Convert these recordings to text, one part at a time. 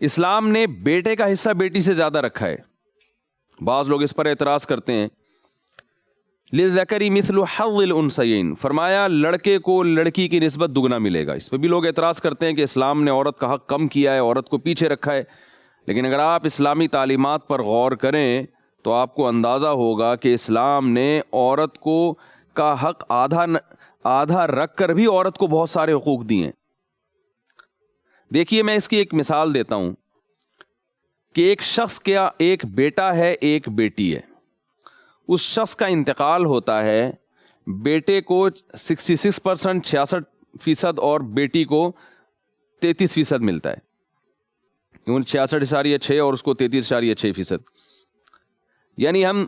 اسلام نے بیٹے کا حصہ بیٹی سے زیادہ رکھا ہے. بعض لوگ اس پر اعتراض کرتے ہیں. للذکر مثل حظ الانثیین، فرمایا لڑکے کو لڑکی کی نسبت دگنا ملے گا. اس پہ بھی لوگ اعتراض کرتے ہیں کہ اسلام نے عورت کا حق کم کیا ہے، عورت کو پیچھے رکھا ہے. لیکن اگر آپ اسلامی تعلیمات پر غور کریں تو آپ کو اندازہ ہوگا کہ اسلام نے عورت کو کا حق آدھا رکھ کر بھی عورت کو بہت سارے حقوق دیے ہیں. دیکھیے میں اس کی ایک مثال دیتا ہوں کہ ایک شخص کا ایک بیٹا ہے، ایک بیٹی ہے. اس شخص کا انتقال ہوتا ہے، بیٹے کو 66% 66% اور بیٹی کو 33% ملتا ہے. 66.6 اور اس کو 33.6%. یعنی ہم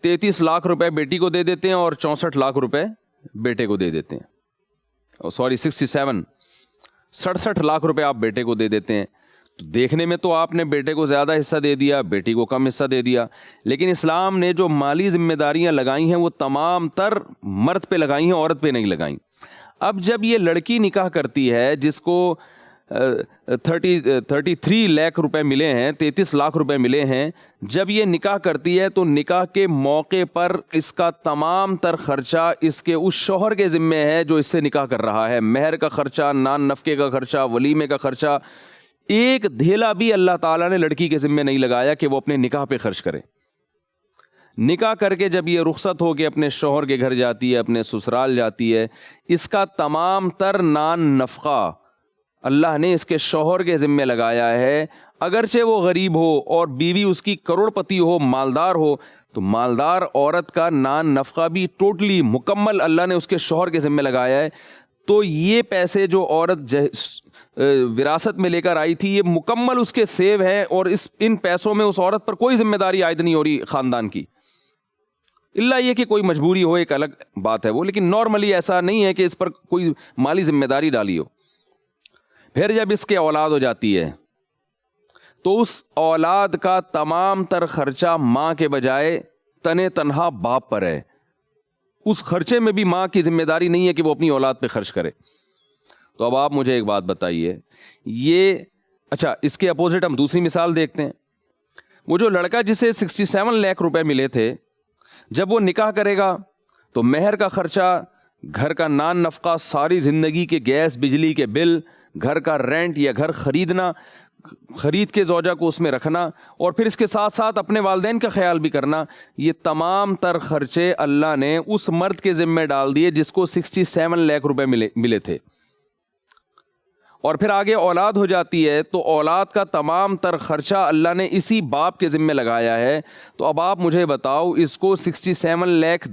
33 لاکھ روپے بیٹی کو دے دیتے ہیں اور 64 لاکھ روپے بیٹے کو دے دیتے ہیں. سوری 67 لاکھ روپے آپ بیٹے کو دے دیتے ہیں. تو دیکھنے میں تو آپ نے بیٹے کو زیادہ حصہ دے دیا، بیٹی کو کم حصہ دے دیا. لیکن اسلام نے جو مالی ذمہ داریاں لگائی ہیں وہ تمام تر مرد پہ لگائی ہیں، عورت پہ نہیں لگائیں. اب جب یہ لڑکی نکاح کرتی ہے جس کو 33 لاکھ روپے ملے ہیں، 33 لاکھ روپے ملے ہیں، جب یہ نکاح کرتی ہے تو نکاح کے موقع پر اس کا تمام تر خرچہ اس کے اس شوہر کے ذمہ ہے جو اس سے نکاح کر رہا ہے. مہر کا خرچہ، نان نفقے کا خرچہ، ولیمے کا خرچہ، ایک دھیلا بھی اللہ تعالیٰ نے لڑکی کے ذمہ نہیں لگایا کہ وہ اپنے نکاح پہ خرچ کرے. نکاح کر کے جب یہ رخصت ہو کے اپنے شوہر کے گھر جاتی ہے، اپنے سسرال جاتی ہے، اس کا تمام تر نان نفقہ اللہ نے اس کے شوہر کے ذمہ لگایا ہے. اگرچہ وہ غریب ہو اور بیوی اس کی کروڑ پتی ہو، مالدار ہو، تو مالدار عورت کا نان نفقہ بھی ٹوٹلی مکمل اللہ نے اس کے شوہر کے ذمہ لگایا ہے. تو یہ پیسے جو عورت وراثت میں لے کر آئی تھی یہ مکمل اس کے سیو ہیں، اور ان پیسوں میں اس عورت پر کوئی ذمہ داری عائد نہیں ہو رہی خاندان کی. اللہ یہ کہ کوئی مجبوری ہو، ایک الگ بات ہے وہ، لیکن نارملی ایسا نہیں ہے کہ اس پر کوئی مالی ذمہ داری ڈالی ہو. پھر جب اس کے اولاد ہو جاتی ہے تو اس اولاد کا تمام تر خرچہ ماں کے بجائے تنے تنہا باپ پر ہے. اس خرچے میں بھی ماں کی ذمہ داری نہیں ہے کہ وہ اپنی اولاد پہ خرچ کرے. تو اب آپ مجھے ایک بات بتائیے، یہ اچھا اس کے اپوزٹ ہم دوسری مثال دیکھتے ہیں. وہ جو لڑکا جسے 67 لاکھ روپے ملے تھے، جب وہ نکاح کرے گا تو مہر کا خرچہ، گھر کا نان نفقہ، ساری زندگی کے گیس بجلی کے بل، گھر کا رینٹ یا گھر خریدنا، خرید کے زوجہ کو اس میں رکھنا، اور پھر اس کے ساتھ ساتھ اپنے والدین کا خیال بھی کرنا، یہ تمام تر خرچے اللہ نے اس مرد کے ذمہ ڈال دیے جس کو 67 لاکھ روپے ملے تھے. اور پھر آگے اولاد ہو جاتی ہے تو اولاد کا تمام تر خرچہ اللہ نے اسی باپ کے ذمہ لگایا ہے. تو اب آپ مجھے بتاؤ، اس کو 67 لاکھ